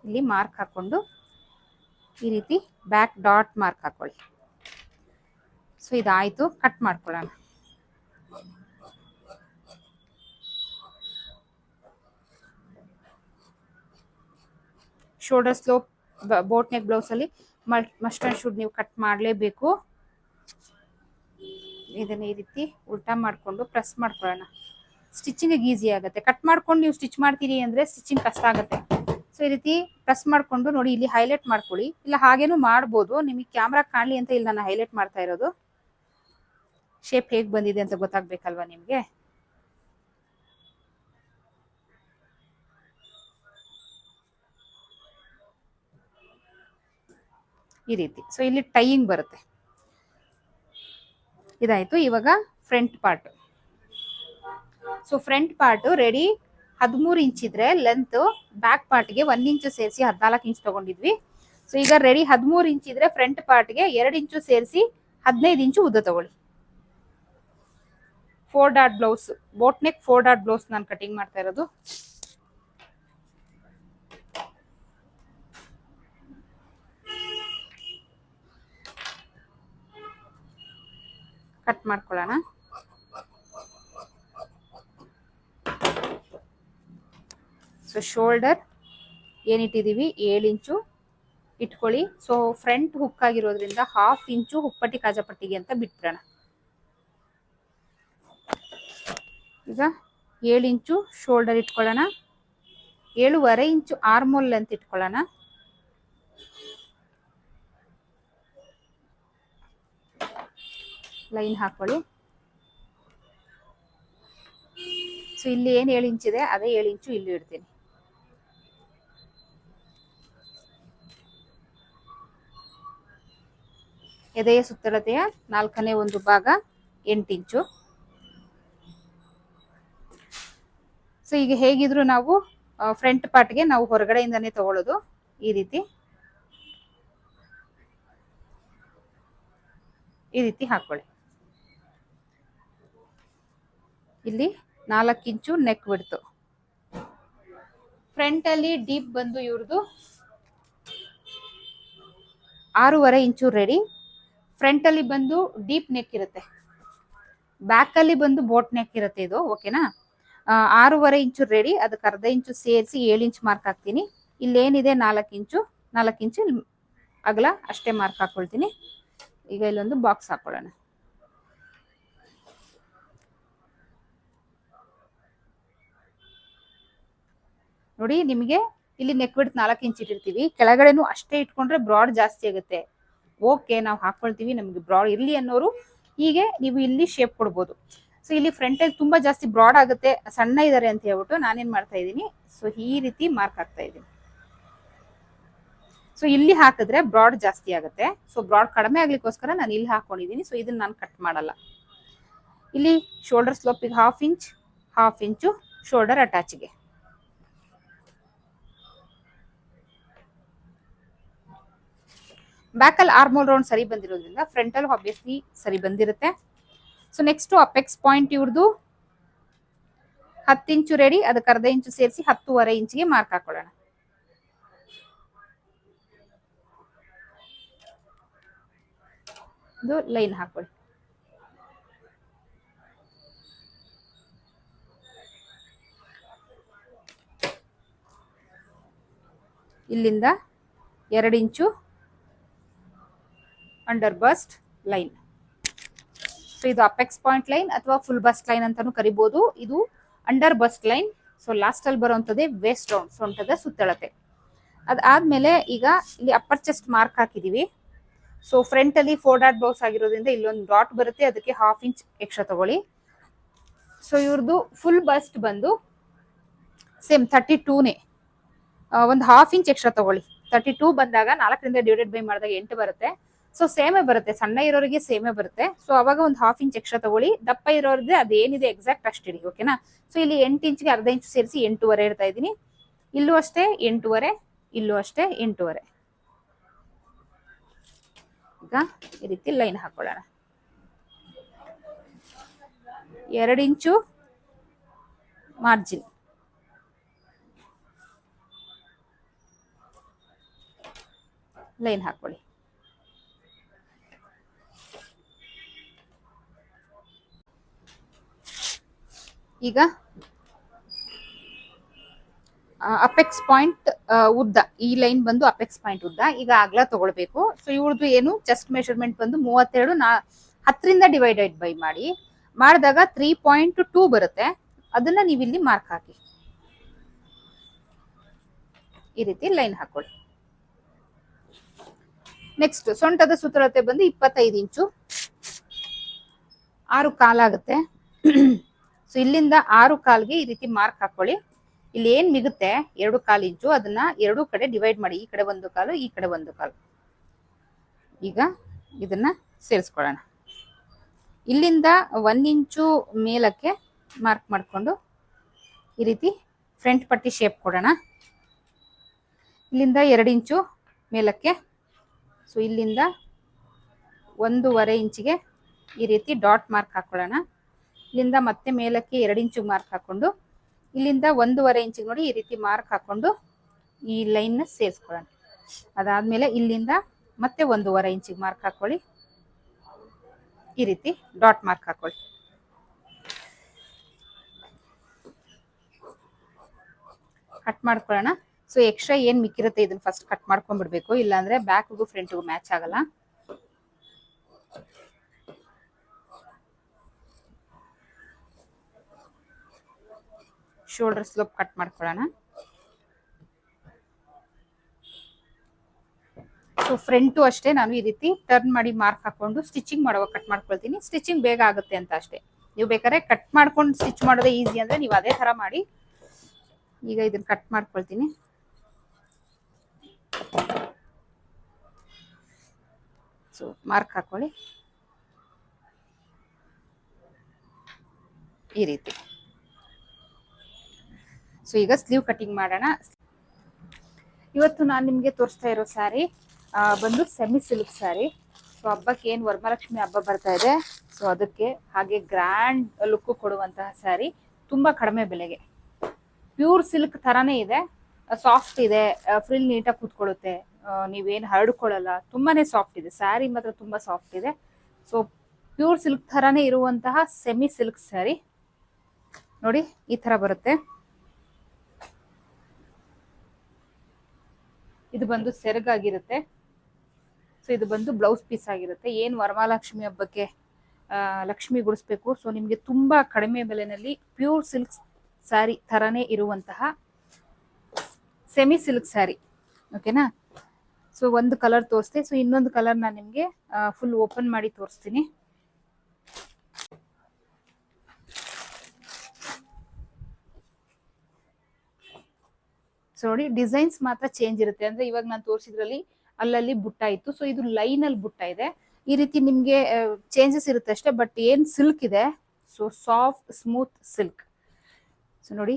ಇಲ್ಲಿ ಮಾರ್ಕ್ ಹಾಕೊಂಡು ಈ ರೀತಿ ಬ್ಯಾಕ್ ಡಾಟ್ ಮಾರ್ಕ್ ಹಾಕೊಳ್ಳಿ. ಸೊ ಇದಾಯ್ತು, ಕಟ್ ಮಾಡ್ಕೊಳ್ಳೋಣ. Shoulder slope boat neck blouse ಅಲ್ಲಿ ಮಸ್ಟ್ ಅಂಡ್ ಶುಡ್ ನೀವು ಕಟ್ ಮಾಡಲೇಬೇಕು. ಇದನ್ನ ಈ ರೀತಿ ಉಲ್ಟಾ ಮಾಡ್ಕೊಂಡು ಪ್ರೆಸ್ ಮಾಡ್ಕೊಳ್ಳೋಣ. ಸ್ಟಿಚಿಂಗ್ ಈಸಿ ಆಗುತ್ತೆ. ಕಟ್ ಮಾಡ್ಕೊಂಡು ನೀವು ಸ್ಟಿಚ್ ಮಾಡ್ತೀರಿ ಅಂದ್ರೆ ಸ್ಟಿಚಿಂಗ್ ಕಷ್ಟ ಆಗುತ್ತೆ. ಸೊ ಈ ರೀತಿ ಪ್ರೆಸ್ ಮಾಡ್ಕೊಂಡು ನೋಡಿ, ಇಲ್ಲಿ ಹೈಲೈಟ್ ಮಾಡ್ಕೊಳ್ಳಿ. ಇಲ್ಲ ಹಾಗೇನು ಮಾಡ್ಬೋದು, ನಿಮಗೆ ಕ್ಯಾಮ್ರಾ ಕಾಣಲಿ ಅಂತ ಇಲ್ಲಿ ನಾನು ಹೈಲೈಟ್ ಮಾಡ್ತಾ ಇರೋದು. ಶೇಪ್ ಹೇಗೆ ಬಂದಿದೆ ಅಂತ ಗೊತ್ತಾಗ್ಬೇಕಲ್ವಾ ನಿಮ್ಗೆ. ಈ ರೀತಿ. ಸೊ ಇಲ್ಲಿ ಟೈಯಿಂಗ್ ಬರುತ್ತೆ. ಇದಾಯ್ತು. ಇವಾಗ front part. So front part ready 13 inch ಇದ್ರೆ ಲೆಂತ್, ಬ್ಯಾಕ್ ಪಾರ್ಟ್ಗೆ 1 ಇಂಚು ಸೇರಿಸಿ 14 ಇಂಚ್ ತಗೊಂಡಿದ್ವಿ. ಸೊ ಈಗ ರೆಡಿ 13 ಇಂಚ್ ಇದ್ರೆ ಫ್ರಂಟ್ ಪಾರ್ಟ್ಗೆ 2 ಇಂಚು ಸೇರಿಸಿ 15 ಇಂಚು ಉದ್ದ ತಗೊಳ್ಳಿ. 4 dot blouse, boat neck 4 dot blouse ನಾನು ಕಟಿಂಗ್ ಮಾಡ್ತಾ ಇರೋದು. ಕಟ್ ಮಾಡ್ಕೊಳ್ಳೋಣ. ಸೊ ಶೋಲ್ಡರ್ ಏನಿಟ್ಟಿದೀವಿ 7 ಇಂಚು ಇಟ್ಕೊಳ್ಳಿ. ಸೊ ಫ್ರಂಟ್ ಹುಕ್ ಆಗಿರೋದ್ರಿಂದ 1/2 ಇಂಚು ಹುಪ್ಪಟ್ಟಿ ಕಾಜಾಪಟ್ಟಿಗೆ ಅಂತ ಬಿಟ್ಬಿಡೋಣ. ಈಗ 7 ಇಂಚು ಶೋಲ್ಡರ್ ಇಟ್ಕೊಳ್ಳೋಣ. 7.5 ಇಂಚು ಆರ್ಮೋಲ್ ಲೆಂತ್ ಇಟ್ಕೊಳ್ಳೋಣ. ಲೈನ್ ಹಾಕೊಳ್ಳಿ. ಸೊ ಇಲ್ಲಿ ಏನು 7 ಇಂಚ್ ಇದೆ ಅದೇ 7 ಇಂಚು ಇಲ್ಲಿ ಇಡ್ತೀನಿ. ಎದೆಯ ಸುತ್ತಳತೆಯ 4ನೇ ಒಂದು ಭಾಗ 8 ಇಂಚು. ಸೊ ಈಗ ಹೇಗಿದ್ರು ನಾವು ಫ್ರಂಟ್ ಪಾರ್ಟ್ಗೆ ನಾವು ಹೊರಗಡೆಯಿಂದಾನೇ ತಗೊಳ್ಳೋದು. ಈ ರೀತಿ ಹಾಕೊಳ್ಳಿ. ಇಲ್ಲಿ 4 ಇಂಚು ನೆಕ್ ಬಿಡ್ತು. ಫ್ರಂಟ್ ಅಲ್ಲಿ ಡೀಪ್ ಬಂದು ಇವ್ರದ್ದು 6.5 ಇಂಚು ರೆಡಿ. ಫ್ರಂಟ್ ಅಲ್ಲಿ ಬಂದು ಡೀಪ್ ನೆಕ್ ಇರುತ್ತೆ, ಬ್ಯಾಕ್ ಅಲ್ಲಿ ಬಂದು ಬೋಟ್ ನೆಕ್ ಇರುತ್ತೆ ಇದು, ಓಕೆನಾ. 6.5 ಇಂಚು ರೆಡಿ, ಅದಕ್ಕೆ ಅರ್ಧ ಇಂಚು ಸೇರಿಸಿ 7 ಇಂಚ್ ಮಾರ್ಕ್ ಹಾಕ್ತೀನಿ. ಇಲ್ಲೇನಿದೆ 4 ಇಂಚು ಅಗಲ ಅಷ್ಟೇ ಮಾರ್ಕ್ ಹಾಕೊಳ್ತೀನಿ. ಈಗ ಇಲ್ಲೊಂದು ಬಾಕ್ಸ್ ಹಾಕೊಳ್ಳೋಣ. ನೋಡಿ, ನಿಮಗೆ ಇಲ್ಲಿ ನೆಕ್ ವಿಡ್ತ್ 4 ಇಂಚ್ ಇಟ್ಟಿರ್ತೀವಿ, ಕೆಳಗಡೆನೂ ಅಷ್ಟೇ ಇಟ್ಕೊಂಡ್ರೆ ಬ್ರಾಡ್ ಜಾಸ್ತಿ ಆಗುತ್ತೆ. ಓಕೆ, ನಾವು ಹಾಕೊಳ್ತೀವಿ, ನಮ್ಗೆ ಬ್ರಾಡ್ ಇರ್ಲಿ ಅನ್ನೋರು ಹೀಗೆ ನೀವು ಇಲ್ಲಿ ಶೇಪ್ ಕೊಡ್ಬೋದು. ಸೊ ಇಲ್ಲಿ ಫ್ರಂಟ್ ಅಲ್ಲಿ ತುಂಬಾ ಜಾಸ್ತಿ ಬ್ರಾಡ್ ಆಗುತ್ತೆ, ಸಣ್ಣ ಇದಾರೆ ಅಂತ ಹೇಳ್ಬಿಟ್ಟು ನಾನೇನ್ ಮಾಡ್ತಾ ಇದ್ದೀನಿ, ಸೊ ಈ ರೀತಿ ಮಾರ್ಕ್ ಹಾಕ್ತಾ ಇದ್ದೀನಿ. ಸೊ ಇಲ್ಲಿ ಹಾಕಿದ್ರೆ ಬ್ರಾಡ್ ಜಾಸ್ತಿ ಆಗುತ್ತೆ, ಸೊ ಬ್ರಾಡ್ ಕಡಿಮೆ ಆಗ್ಲಿಕ್ಕೋಸ್ಕರ ನಾನು ಇಲ್ಲಿ ಹಾಕೊಂಡಿದ್ದೀನಿ. ಸೊ ಇದನ್ನ ನಾನು ಕಟ್ ಮಾಡಲ್ಲ. ಇಲ್ಲಿ ಶೋಲ್ಡರ್ ಸ್ಲೋಪಿಗೆ 1/2 ಇಂಚು ಶೋಲ್ಡರ್ ಅಟ್ಯಾಚ್ಗೆ. ಬ್ಯಾಕ್ ಅಲ್ಲಿ ಆರ್ಮೋಲ್ ರೌಂಡ್ ಸರಿ ಬಂದಿರೋದ್ರಿಂದ ಫ್ರಂಟ್ ಅಲ್ಲಿ ಆಬ್ವಿಯಸ್ಲಿ ಸರಿ ಬಂದಿರುತ್ತೆ. ಸೊ ನೆಕ್ಸ್ಟ್ ಅಪೆಕ್ಸ್ ಪಾಯಿಂಟ್ ಇವ್ರದ್ದು 10 ಇಂಚು ರೆಡಿ, ಅದಕ್ಕೆ ಅರ್ಧ ಇಂಚು ಸೇರಿಸಿ 10.5 ಇಂಚಿಗೆ ಮಾರ್ಕ್ ಹಾಕೊಳ್ಳೋಣ. ಇದು ಲೈನ್ ಹಾಕೊಳ್ಳಿ. ಇಲ್ಲಿಂದ 2 inch under bust line. So ಇದು ಅಪೆಕ್ಸ್ ಪಾಯಿಂಟ್ ಲೈನ್ ಅಥವಾ ಫುಲ್ ಬಸ್ಟ್ ಲೈನ್ ಅಂತಾನು ಕರಿಬಹುದು. ಇದು under bust line. So last ಅಲ್ಲಿ ಬರುವಂತದ್ದೇ ವೇಸ್ಟ್ ರೌಂಡ್, ಸೊಂಟದ ಸುತ್ತಳತೆ. ಅದಾದ್ಮೇಲೆ ಈಗ ಇಲ್ಲಿ ಅಪ್ಪರ್ ಚೆಸ್ಟ್ ಮಾರ್ಕ್ ಹಾಕಿದೀವಿ. ಸೊ ಫ್ರಂಟ್ ಅಲ್ಲಿ 4 ಡಾಟ್ ಬಾಕ್ಸ್ ಆಗಿರೋದ್ರಿಂದ ಇಲ್ಲೊಂದು ಡಾಟ್ ಬರುತ್ತೆ, ಅದಕ್ಕೆ 1/2 ಇಂಚ್ ಎಕ್ಸ್ಟ್ರಾ ತಗೊಳ್ಳಿ. ಸೊ ಇವ್ರದ್ದು ಫುಲ್ ಬಸ್ಟ್ ಬಂದು ಸೇಮ್ 32ನೇ, ಒಂದು 1/2 ಇಂಚ್ ಎಕ್ಸ್ಟ್ರಾ ತಗೊಳ್ಳಿ. 32 ಬಂದಾಗ 4ರಿಂದ ಡಿವೈಡೆಡ್ ಬೈ ಮಾಡಿದಾಗ 8 ಬರುತ್ತೆ. ಸೊ ಸೇಮೇ ಬರುತ್ತೆ, ಸಣ್ಣ ಇರೋರಿಗೆ ಸೇಮೇ ಬರುತ್ತೆ. ಸೊ ಅವಾಗ ಒಂದು 1/2 ಇಂಚ್ ಎಕ್ಸ್ಟ್ರಾ ತಗೊಳ್ಳಿ. ದಪ್ಪ ಇರೋರಿಗೆ ಅದೇನಿದೆ ಎಕ್ಸಾಕ್ಟ್ ಅಷ್ಟಿಡಿ, ಓಕೆನಾ. ಸೊ ಇಲ್ಲಿ 8 ಇಂಚ್ಗೆ ಅರ್ಧ ಇಂಚ್ ಸೇರಿಸಿ 8.5 ಇಡ್ತಾ ಇದ್ದೀನಿ. ಇಲ್ಲೂ ಅಷ್ಟೇ 8.5, ಇಲ್ಲೂ ಅಷ್ಟೇ 8.5. ಈಗ ಈ ರೀತಿ ಲೈನ್ ಹಾಕೊಳ್ಳೋಣ. 2 ಇಂಚು ಮಾರ್ಜಿನ್, ಲೈನ್ ಹಾಕೊಳ್ಳಿ. ಈಗ ಅಪೆಕ್ಸ್ ಪಾಯಿಂಟ್ ಉದ್ದ, ಈ ಲೈನ್ ಬಂದು ಅಪೆಕ್ಸ್ ಪಾಯಿಂಟ್ ಉದ್ದ. ಈಗ ಅಗಲ ತಗೊಳ್ಬೇಕು. ಸೊ ಇವ್ರದ್ದು ಏನು ಚೆಸ್ಟ್ ಮೆಷರ್ಮೆಂಟ್ ಬಂದು 32, 10ರಿಂದ ಡಿವೈಡೆಡ್ ಬೈ ಮಾಡಿದಾಗ 3.2 ಬರುತ್ತೆ. ಅದನ್ನ ನೀವು ಇಲ್ಲಿ ಮಾರ್ಕ್ ಹಾಕಿ, ಈ ರೀತಿ ಲೈನ್ ಹಾಕೊಳ್ಳಿ. ನೆಕ್ಸ್ಟ್ ಸೊಂಟದ ಸುತ್ತಳತೆ ಬಂದು 25 ಇಂಚು, 6 ಕಾಲಾಗುತ್ತೆ. ಸೊ ಇಲ್ಲಿಂದ 6 ಕಾಲ್ಗೆ ಈ ರೀತಿ ಮಾರ್ಕ್ ಹಾಕೊಳ್ಳಿ. ಇಲ್ಲಿ ಏನ್ ಮಿಗುತ್ತೆ 2.25 ಇಂಚು, ಅದನ್ನ 2 ಕಡೆ ಡಿವೈಡ್ ಮಾಡಿ, ಈ ಕಡೆ 1 ಕಾಲು, ಈ ಕಡೆ 1 ಕಾಲು. ಈಗ ಇದನ್ನ ಸೇರಿಸ್ಕೊಳ್ಳೋಣ. ಇಲ್ಲಿಂದ 1 ಇಂಚು ಮೇಲಕ್ಕೆ ಮಾರ್ಕ್ ಮಾಡಿಕೊಂಡು ಈ ರೀತಿ ಫ್ರಂಟ್ ಪಟ್ಟಿ ಶೇಪ್ ಕೊಡೋಣ. ಇಲ್ಲಿಂದ 2 ಇಂಚು ಮೇಲಕ್ಕೆ, ಸೊ ಇಲ್ಲಿಂದ 1.5 ಇಂಚಿಗೆ ಈ ರೀತಿ ಡಾಟ್ ಮಾರ್ಕ್ ಹಾಕೊಳ್ಳೋಣ. ಇಲ್ಲಿಂದ ಮತ್ತೆ ಮೇಲಕ್ಕೆ 2 ಇಂಚು ಮಾರ್ಕ್ ಹಾಕೊಂಡು ಇಲ್ಲಿಂದ 1.5 ಇಂಚಿಗೆ ನೋಡಿ ಈ ರೀತಿ ಮಾರ್ಕ್ ಹಾಕೊಂಡು ಈ ಲೈನ್ನ ಸೇರಿಸ್ಕೊಳ್ಳೋಣ. ಅದಾದ್ಮೇಲೆ ಇಲ್ಲಿಂದ ಮತ್ತೆ 1.5 ಇಂಚಿಗೆ ಮಾರ್ಕ್ ಹಾಕೊಳ್ಳಿ, ಈ ರೀತಿ ಡಾಟ್ ಮಾರ್ಕ್ ಹಾಕೊಳ್ಳಿ. ಕಟ್ ಮಾಡ್ಕೊಳ್ಳೋಣ. ಸೊ ಎಕ್ಸ್ಟ್ರಾ ಏನ್ ಮಿಕ್ಕಿರುತ್ತೆ ಇದನ್ನ ಫಸ್ಟ್ ಕಟ್ ಮಾಡ್ಕೊಂಡ್ಬಿಡ್ಬೇಕು, ಇಲ್ಲಾಂದ್ರೆ ಬ್ಯಾಕ್ಗೂ ಫ್ರಂಟ್ಗೂ ಮ್ಯಾಚ್ ಆಗಲ್ಲ. ಶೋಲ್ಡರ್ ಸ್ಲೋಪ್ ಕಟ್ ಮಾಡ್ಕೊಳ್ಳೋಣ. ಸೊ ಫ್ರಂಟು ಅಷ್ಟೇ ನಾನು ಈ ರೀತಿ ಟರ್ನ್ ಮಾಡಿ ಮಾರ್ಕ್ ಹಾಕೊಂಡು ಸ್ಟಿಚಿಂಗ್ ಮಾಡುವಾಗ ಕಟ್ ಮಾಡ್ಕೊಳ್ತೀನಿ. ಸ್ಟಿಚಿಂಗ್ ಬೇಗ ಆಗುತ್ತೆ ಅಂತ ಅಷ್ಟೇ. ನೀವು ಬೇಕಾದ್ರೆ ಕಟ್ ಮಾಡ್ಕೊಂಡು ಸ್ಟಿಚ್ ಮಾಡೋದೇ ಈಸಿ ಅಂದ್ರೆ ನೀವು ಅದೇ ತರ ಮಾಡಿ. ಈಗ ಇದನ್ನ ಕಟ್ ಮಾಡ್ಕೊಳ್ತೀನಿ. ಸೊ ಮಾರ್ಕ್ ಹಾಕೊಳ್ಳಿ ಈ ರೀತಿ. ಸೊ ಈಗ ಸ್ಲೀವ್ ಕಟಿಂಗ್ ಮಾಡೋಣ. ಇವತ್ತು ನಾನು ನಿಮ್ಗೆ ತೋರಿಸ್ತಾ ಇರೋ ಸ್ಯಾರಿ ಬಂದು ಸೆಮಿ ಸಿಲ್ಕ್ ಸ್ಯಾರಿ. ಸೊ ಹಬ್ಬಕ್ಕೆ ಏನ್ ವರಮಹಾಲಕ್ಷ್ಮಿ ಹಬ್ಬ ಬರ್ತಾ ಇದೆ, ಸೊ ಅದಕ್ಕೆ ಹಾಗೆ ಗ್ರ್ಯಾಂಡ್ ಲುಕ್ ಕೊಡುವಂತಹ ಸ್ಯಾರಿ, ತುಂಬಾ ಕಡಿಮೆ ಬೆಲೆಗೆ. ಪ್ಯೂರ್ ಸಿಲ್ಕ್ ತರಾನೇ ಇದೆ, ಸಾಫ್ಟ್ ಇದೆ, ಫ್ರಿಲ್ ನೀಟಾಗಿ ಕೂತ್ಕೊಳ್ಳುತ್ತೆ, ನೀವೇನು ಹರಡ್ಕೊಳ್ಳಲ್ಲ, ತುಂಬಾನೇ ಸಾಫ್ಟ್ ಇದೆ ಸ್ಯಾರಿ, ಮಾತ್ರ ತುಂಬಾ ಸಾಫ್ಟ್ ಇದೆ. ಸೊ ಪ್ಯೂರ್ ಸಿಲ್ಕ್ ಥರಾನೇ ಇರುವಂತಹ ಸೆಮಿ ಸಿಲ್ಕ್ ಸ್ಯಾರಿ ನೋಡಿ, ಈ ತರ ಬರುತ್ತೆ. ಇದು ಬಂದು ಸೆರಗಾಗಿರುತ್ತೆ. ಸೊ ಇದು ಬಂದು ಬ್ಲೌಸ್ ಪೀಸ್ ಆಗಿರುತ್ತೆ. ಏನು ವರಮಹಾಲಕ್ಷ್ಮಿ ಹಬ್ಬಕ್ಕೆ ಲಕ್ಷ್ಮಿ ಗುಡಿಸ್ಬೇಕು, ಸೊ ನಿಮಗೆ ತುಂಬಾ ಕಡಿಮೆ ಬೆಲೆನಲ್ಲಿ ಪ್ಯೂರ್ ಸಿಲ್ಕ್ ಸ್ಯಾರಿ ಥರಾನೇ ಇರುವಂತಹ ಸೆಮಿ ಸಿಲ್ಕ್ ಸ್ಯಾರಿ, ಓಕೆನಾ. ಸೊ ಒಂದು ಕಲರ್ ತೋರಿಸ್ತೆ. ಸೊ ಇನ್ನೊಂದು ಕಲರ್ ನಾನು ನಿಮಗೆ ಫುಲ್ ಓಪನ್ ಮಾಡಿ ತೋರಿಸ್ತೀನಿ. ಸೊ ನೋಡಿ, ಡಿಸೈನ್ಸ್ ಮಾತ್ರ ಚೇಂಜ್ ಇರುತ್ತೆ. ಅಂದ್ರೆ ಇವಾಗ ನಾನು ತೋರಿಸಿದ್ರಲ್ಲಿ ಅಲ್ಲಲ್ಲಿ ಬುಟ್ಟ ಇತ್ತು, ಸೊ ಇದು ಲೈನ್ ಅಲ್ಲಿ ಬುಟ್ಟ ಇದೆ. ಈ ರೀತಿ ನಿಮ್ಗೆ ಚೇಂಜಸ್ ಇರುತ್ತೆ ಅಷ್ಟೇ. ಬಟ್ ಏನ್ ಸಿಲ್ಕ್ ಇದೆ, so soft smooth silk. So ನೋಡಿ,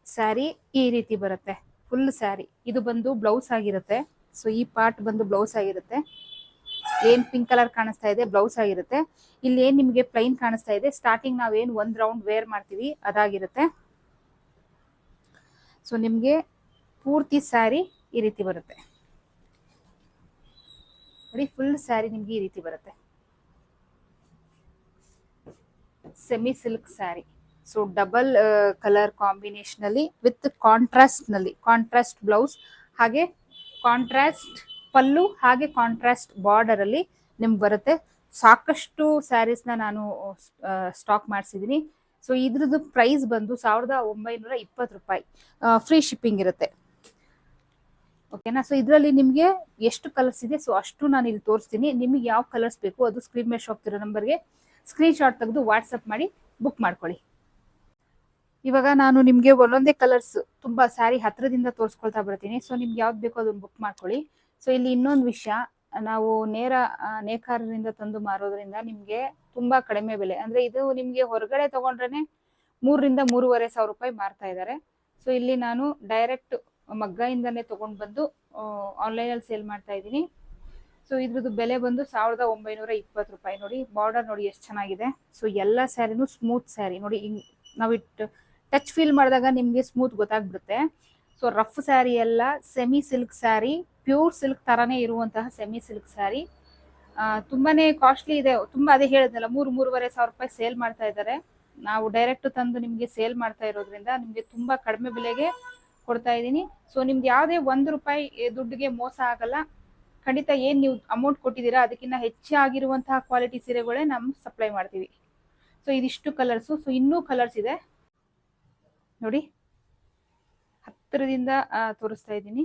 ಸ್ಯಾರಿ ಈ ರೀತಿ ಬರುತ್ತೆ, ಫುಲ್ ಸ್ಯಾರಿ. ಇದು ಬಂದು ಬ್ಲೌಸ್ ಆಗಿರುತ್ತೆ. ಸೊ ಈ ಪಾರ್ಟ್ ಬಂದು ಬ್ಲೌಸ್ ಆಗಿರುತ್ತೆ. ಏನ್ ಪಿಂಕ್ ಕಲರ್ ಕಾಣಿಸ್ತಾ ಇದೆ ಬ್ಲೌಸ್ ಆಗಿರುತ್ತೆ. ಇಲ್ಲಿ ಏನ್ ನಿಮ್ಗೆ ಪ್ಲೈನ್ ಕಾಣಿಸ್ತಾ ಇದೆ, ಸ್ಟಾರ್ಟಿಂಗ್ ನಾವೇನ್ ಒಂದ್ ರೌಂಡ್ ವೇರ್ ಮಾಡ್ತೀವಿ ಅದಾಗಿರುತ್ತೆ. ಸೊ ನಿಮ್ಗೆ ಪೂರ್ತಿ ಸ್ಯಾರಿ ಈ ರೀತಿ ಬರುತ್ತೆ ನೋಡಿ, ಫುಲ್ ಸ್ಯಾರಿ ನಿಮ್ಗೆ ಈ ರೀತಿ ಬರುತ್ತೆ, semi silk sari. So double colour combination ಅಲ್ಲಿ ವಿತ್ ಕಾಂಟ್ರಾಸ್ಟ್ ನಲ್ಲಿ, ಕಾಂಟ್ರಾಸ್ಟ್ ಬ್ಲೌಸ್, ಹಾಗೆ ಕಾಂಟ್ರಾಸ್ಟ್ ಪಲ್ಲು, ಹಾಗೆ ಕಾಂಟ್ರಾಸ್ಟ್ ಬಾರ್ಡರ್ ಅಲ್ಲಿ ನಿಮ್ಗೆ ಬರುತ್ತೆ. ಸಾಕಷ್ಟು ಸ್ಯಾರೀಸ್ ನಾನು ಸ್ಟಾಕ್ ಮಾಡಿಸಿದೀನಿ. ಸೊ ಇದ್ರದ್ದು ಪ್ರೈಸ್ ಬಂದು 1920 ರೂಪಾಯಿ, ಫ್ರೀ ಶಿಪ್ಪಿಂಗ್ ಇರುತ್ತೆ, ಓಕೆನಾ. ಸೊ ಇದರಲ್ಲಿ ನಿಮಗೆ ಎಷ್ಟು ಕಲರ್ಸ್ ಇದೆ, ಸೊ ಅಷ್ಟು ನಾನು ಇಲ್ಲಿ ತೋರಿಸ್ತೀನಿ. ನಿಮಗೆ ಯಾವ ಕಲರ್ಸ್ ಬೇಕು ಅದು ಸ್ಕ್ರೀನ್ ಮೇಲೆ ಹೋಗ್ತಿರೋ ನಂಬರ್ಗೆ ಸ್ಕ್ರೀನ್ ಶಾಟ್ ತೆಗೆದು ವಾಟ್ಸಪ್ ಮಾಡಿ ಬುಕ್ ಮಾಡ್ಕೊಳ್ಳಿ. ಇವಾಗ ನಾನು ನಿಮಗೆ ಒಂದೊಂದೇ ಕಲರ್ಸ್ ತುಂಬಾ ಸ್ಯಾರಿ ಹತ್ರದಿಂದ ತೋರಿಸ್ಕೊಳ್ತಾ ಬರ್ತೀನಿ. ಸೊ ನಿಮ್ಗೆ ಯಾವ್ದು ಬೇಕೋ ಅದನ್ನ ಬುಕ್ ಮಾಡ್ಕೊಳ್ಳಿ. ಸೊ ಇಲ್ಲಿ ಇನ್ನೊಂದು ವಿಷಯ, ನಾವು ನೇಕಾರರಿಂದ ತಂದು ಮಾರೋದ್ರಿಂದ ನಿಮ್ಗೆ ತುಂಬಾ ಕಡಿಮೆ ಬೆಲೆ. ಅಂದ್ರೆ ಇದು ನಿಮ್ಗೆ ಹೊರಗಡೆ ತಗೊಂಡ್ರೆ 3,000 to 3,500 ರೂಪಾಯಿ ಮಾರ್ತಾ ಇದ್ದಾರೆ. ಸೊ ಇಲ್ಲಿ ನಾನು ಡೈರೆಕ್ಟ್ ಮಗ್ಗಯಿಂದಾನೇ ತಗೊಂಡ್ ಬಂದು ಆನ್ಲೈನ್ ಅಲ್ಲಿ ಸೇಲ್ ಮಾಡ್ತಾ ಇದ್ದೀನಿ. ಸೊ ಇದ್ರದ್ದು ಬೆಲೆ ಬಂದು 1920 ರೂಪಾಯಿ. ನೋಡಿ ಬಾರ್ಡರ್ ನೋಡಿ ಎಷ್ಟು ಚೆನ್ನಾಗಿದೆ. ಸೊ ಎಲ್ಲ ಸ್ಯಾರಿನೂ ಸ್ಮೂತ್ ಸ್ಯಾರಿ ನೋಡಿ, ನಾವು ಟಚ್ ಫೀಲ್ ಮಾಡಿದಾಗ ನಿಮ್ಗೆ ಸ್ಮೂತ್ ಗೊತ್ತಾಗ್ಬಿಡುತ್ತೆ. ಸೊ ರಫ್ ಸ್ಯಾರಿ ಎಲ್ಲ semi silk sari, pure silk ತರಾನೇ ಇರುವಂತಹ ಸೆಮಿ ಸಿಲ್ಕ್ ಸ್ಯಾರಿ. ತುಂಬಾನೇ ಕಾಸ್ಟ್ಲಿ ಇದೆ, ತುಂಬಾ ಅದೇ ಹೇಳಿದ್ನಲ್ಲ 3,000-3,500 ರೂಪಾಯಿ ಸೇಲ್ ಮಾಡ್ತಾ ಇದ್ದಾರೆ. ನಾವು ಡೈರೆಕ್ಟ್ ತಂದು ನಿಮ್ಗೆ ಸೇಲ್ ಮಾಡ್ತಾ ಇರೋದ್ರಿಂದ ನಿಮ್ಗೆ ತುಂಬಾ ಕಡಿಮೆ ಬೆಲೆಗೆ ಕೊಡ್ತಾ ಇದ್ದೀನಿ. ಸೊ ನಿಮ್ಗೆ ಯಾವುದೇ 1 ರೂಪಾಯಿ ದುಡ್ಡಿಗೆ ಮೋಸ ಆಗಲ್ಲ. ಖಂಡಿತ ಏನ್ ನೀವು ಅಮೌಂಟ್ ಕೊಟ್ಟಿದ್ದೀರಾ ಅದಕ್ಕಿಂತ ಹೆಚ್ಚಾಗಿರುವಂತಹ ಕ್ವಾಲಿಟಿ ಸೀರೆಗಳೇ ನಾವು ಸಪ್ಲೈ ಮಾಡ್ತೀವಿ. ಸೊ ಇದಿಷ್ಟು ಕಲರ್ಸ್. ಸೊ ಇನ್ನೂ ಕಲರ್ಸ್ ಇದೆ ನೋಡಿ, ಹತ್ತಿರದಿಂದ ತೋರಿಸ್ತಾ ಇದ್ದೀನಿ.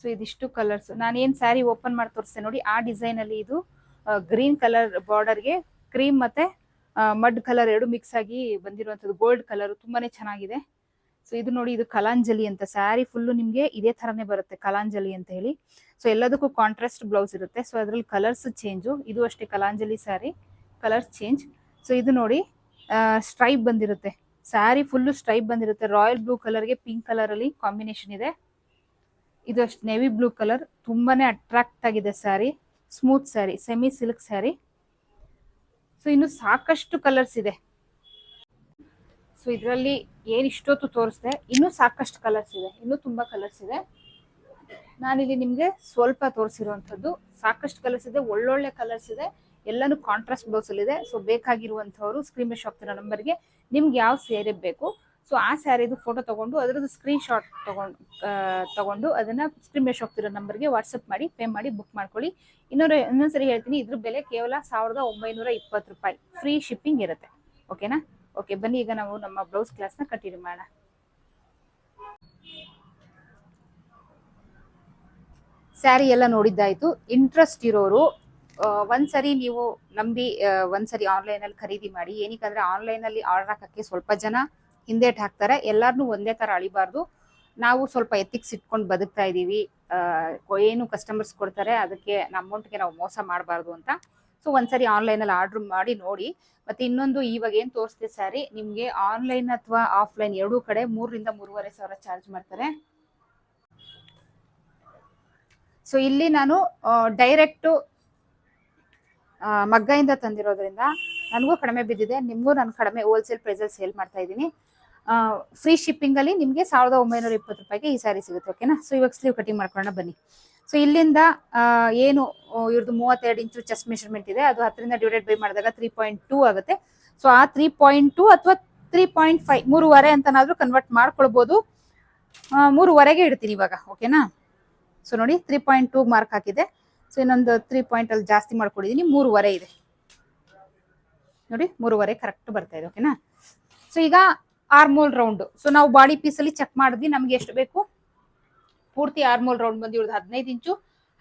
ಸೊ ಇದಿಷ್ಟು ಕಲರ್ಸ್. ನಾನೇನ್ ಸ್ಯಾರಿ ಓಪನ್ ಮಾಡಿ ತೋರಿಸ್ತೇನೆ ನೋಡಿ, ಆ ಡಿಸೈನ್ ಅಲ್ಲಿ ಇದು ಗ್ರೀನ್ ಕಲರ್ ಬಾರ್ಡರ್ಗೆ ಕ್ರೀಮ್ ಮತ್ತೆ ಮಡ್ ಕಲರ್ ಎರಡು ಮಿಕ್ಸ್ ಆಗಿ ಬಂದಿರುವಂತದ್ದು, ಗೋಲ್ಡ್ ಕಲರ್ ತುಂಬಾನೇ ಚೆನ್ನಾಗಿದೆ. ಸೊ ಇದು ನೋಡಿ, ಇದು ಕಲಾಂಜಲಿ ಅಂತ ಸ್ಯಾರಿ ಫುಲ್ಲು ನಿಮ್ಗೆ ಇದೇ ತರನೇ ಬರುತ್ತೆ, ಕಲಾಂಜಲಿ ಅಂತ ಹೇಳಿ. ಸೊ ಎಲ್ಲದಕ್ಕೂ ಕಾಂಟ್ರಾಸ್ಟ್ ಬ್ಲೌಸ್ ಇರುತ್ತೆ. ಸೊ ಅದ್ರಲ್ಲಿ ಕಲರ್ಸ್ ಚೇಂಜು. ಇದು ಅಷ್ಟೇ Kalanjali sari, colours change. So ಇದು ನೋಡಿ, ಸ್ಟ್ರೈಪ್ ಬಂದಿರುತ್ತೆ, ಸ್ಯಾರಿ ಫುಲ್ಲು ಸ್ಟ್ರೈಪ್ ಬಂದಿರುತ್ತೆ. ರಾಯಲ್ ಬ್ಲೂ ಕಲರ್ಗೆ ಪಿಂಕ್ ಕಲರ್ ಅಲ್ಲಿ ಕಾಂಬಿನೇಷನ್ ಇದೆ. ಇದು ಅಷ್ಟು ನೇವಿ ಬ್ಲೂ ಕಲರ್, ತುಂಬಾನೇ ಅಟ್ರಾಕ್ಟ್ ಆಗಿದೆ sari, smooth sari, semi silk sari. So ಇನ್ನು ಸಾಕಷ್ಟು ಕಲರ್ಸ್ ಇದೆ. ಸೊ ಇದರಲ್ಲಿ ಏನ್ ಇಷ್ಟೊತ್ತು ತೋರಿಸ್ದೆ, ಇನ್ನೂ ಸಾಕಷ್ಟು ಕಲರ್ಸ್ ಇದೆ, ಇನ್ನೂ ತುಂಬಾ ಕಲರ್ಸ್ ಇದೆ. ನಾನಿಲ್ಲಿ ನಿಮ್ಗೆ ಸ್ವಲ್ಪ ತೋರಿಸಿರುವಂತದ್ದು. ಸಾಕಷ್ಟು ಕಲರ್ಸ್ ಇದೆ, ಒಳ್ಳೊಳ್ಳೆ ಕಲರ್ಸ್ ಇದೆ, ಎಲ್ಲಾನು ಕಾಂಟ್ರಾಸ್ಟ್ ಬ್ಲೌಸ್ ಅಲ್ಲಿ ಇದೆ. ಸೊ ಬೇಕಾಗಿರುವಂತವ್ರು ಸ್ಕ್ರೀನ್ ಮೇಲೆ ಹೋಗ್ತಿರೋ ನಂಬರ್ಗೆ ನಿಮ್ಗೆ ಯಾವ ಸ್ಯಾರಿ ಬೇಕು, ಸೊ ಆ ಸ್ಯಾರಿದು ಫೋಟೋ ತಗೊಂಡು ಅದರದ್ದು ಸ್ಕ್ರೀನ್ ಶಾಟ್ ತಗೊಂಡು ಅದನ್ನ ಸ್ಕ್ರೀನ್ ಮೇಲೆ ಹೋಗ್ತಿರೋ ನಂಬರ್ಗೆ ವಾಟ್ಸಪ್ ಮಾಡಿ ಪೇ ಮಾಡಿ ಬುಕ್ ಮಾಡ್ಕೊಳ್ಳಿ. ಇನ್ನೊಂದ್ಸರಿ ಹೇಳ್ತೀನಿ, ಇದ್ರ ಬೆಲೆ ಕೇವಲ 1920 ರೂಪಾಯಿ, ಫ್ರೀ ಶಿಪ್ಪಿಂಗ್ ಇರುತ್ತೆ, ಓಕೆನಾ. ಓಕೆ, ಬನ್ನಿ ಈಗ ನಾವು ನಮ್ಮ ಬ್ಲೌಸ್ ಕ್ಲಾಸ್ ನ ಕಂಟಿನ್ಯೂ ಮಾಡೋಣ. ಸ್ಯಾರಿ ಎಲ್ಲ ನೋಡಿದ್ದಾಯ್ತು. ಇಂಟ್ರೆಸ್ಟ್ ಇರೋರು ಒಂದ್ಸರಿ ನೀವು ನಂಬಿ ಒಂದ್ಸರಿ ಆನ್ಲೈನ್ ಅಲ್ಲಿ ಖರೀದಿ ಮಾಡಿ. ಏನಕ್ಕಂದ್ರೆ ಆನ್ಲೈನ್ ಅಲ್ಲಿ ಆರ್ಡರ್ ಹಾಕಕ್ಕೆ ಸ್ವಲ್ಪ ಜನ ಹಿಂದೇಟ್ ಹಾಕ್ತಾರೆ. ಎಲ್ಲಾರ್ನು ಒಂದೇ ತರ ಅಳಿಬಾರ್ದು. ನಾವು ಸ್ವಲ್ಪ ಎಥಿಕ್ಸ್ ಇಟ್ಕೊಂಡು ಬದುಕ್ತಾ ಇದೀವಿ. ಏನು ಕಸ್ಟಮರ್ಸ್ ಕೊಡ್ತಾರೆ ಅದಕ್ಕೆ ಅಮೌಂಟ್ಗೆ ನಾವು ಮೋಸ ಮಾಡಬಾರ್ದು ಅಂತ. ಸೊ ಒಂದ್ಸರಿ ಆನ್ಲೈನ್ ಅಲ್ಲಿ ಆರ್ಡರ್ ಮಾಡಿ ನೋಡಿ. ಮತ್ತೆ ಇನ್ನೊಂದು, ಇವಾಗ ಏನ್ ತೋರಿಸ್ತೆ ಸ್ಯಾರಿ, ನಿಮ್ಗೆ ಆನ್ಲೈನ್ ಅಥವಾ ಆಫ್ಲೈನ್ ಎರಡೂ ಕಡೆ 3,000 to 3,500 ಚಾರ್ಜ್ ಮಾಡ್ತಾರೆ. ಸೊ ಇಲ್ಲಿ ನಾನು ಡೈರೆಕ್ಟ್ ಮಗ್ಗದಿಂದ ತಂದಿರೋದ್ರಿಂದ ನನಗೂ ಕಡಿಮೆ ಬಿದ್ದಿದೆ, ನಿಮಗೂ ನಾನು ಕಡಿಮೆ ಹೋಲ್ಸೇಲ್ ಪ್ರೈಸಲ್ಲಿ ಸೇಲ್ ಮಾಡ್ತಾ ಇದ್ದೀನಿ. ಫ್ರೀ ಶಿಪ್ಪಿಂಗ್ ಅಲ್ಲಿ ನಿಮಗೆ 1920 ರೂಪಾಯಿಗೆ ಈ ಸ್ಯಾರಿ ಸಿಗುತ್ತೆ. ಓಕೆನಾ. ಸೊ ಇವಾಗ ಸ್ಲೀವ್ ಕಟಿಂಗ್ ಮಾಡ್ಕೊಳ್ಳೋಣ ಬನ್ನಿ. ಸೊ ಇಲ್ಲಿಂದ ಏನು ಇವ್ರದ್ದು 32 ಇಂಚು ಚೆಸ್ಟ್ ಮೆಷರ್ಮೆಂಟ್ ಇದೆ, ಅದು 10ರಿಂದ ಡಿವೈಡೆಡ್ ಬೈ ಮಾಡಿದಾಗ 3.2 ಆಗುತ್ತೆ. ಸೊ ಆ 3.2 ಅಥವಾ 3.5 3.5 ಅಂತನಾದ್ರೂ ಕನ್ವರ್ಟ್ ಮಾಡ್ಕೊಳ್ಬಹುದು. 3.5ಗೆ ಇಡ್ತೀನಿ ಇವಾಗ. ಓಕೆನಾ. ಸೊ ನೋಡಿ 3.2 ಮಾರ್ಕ್ ಹಾಕಿದೆ. ಸೊ ಇನ್ನೊಂದು 3 ಪಾಯಿಂಟ್ ಅಲ್ಲಿ ಜಾಸ್ತಿ ಮಾಡ್ಕೊಂಡಿದೀನಿ. 3.5 ಇದೆ ನೋಡಿ, 3.5 ಕರೆಕ್ಟ್ ಬರ್ತಾ ಇದೆ. ಓಕೆನಾ. ಸೊ ಈಗ ಆರ್ಮೋಲ್ ರೌಂಡ್. ಸೊ ನಾವು ಬಾಡಿ ಪೀಸ್ ಅಲ್ಲಿ ಚೆಕ್ ಮಾಡಿದ್ವಿ ನಮ್ಗೆ ಎಷ್ಟು ಬೇಕು. ಪೂರ್ತಿ ಆರ್ಮೋಲ್ ರೌಂಡ್ ಬಂದು ಇವ್ರದ್ದು 15 ಇಂಚು.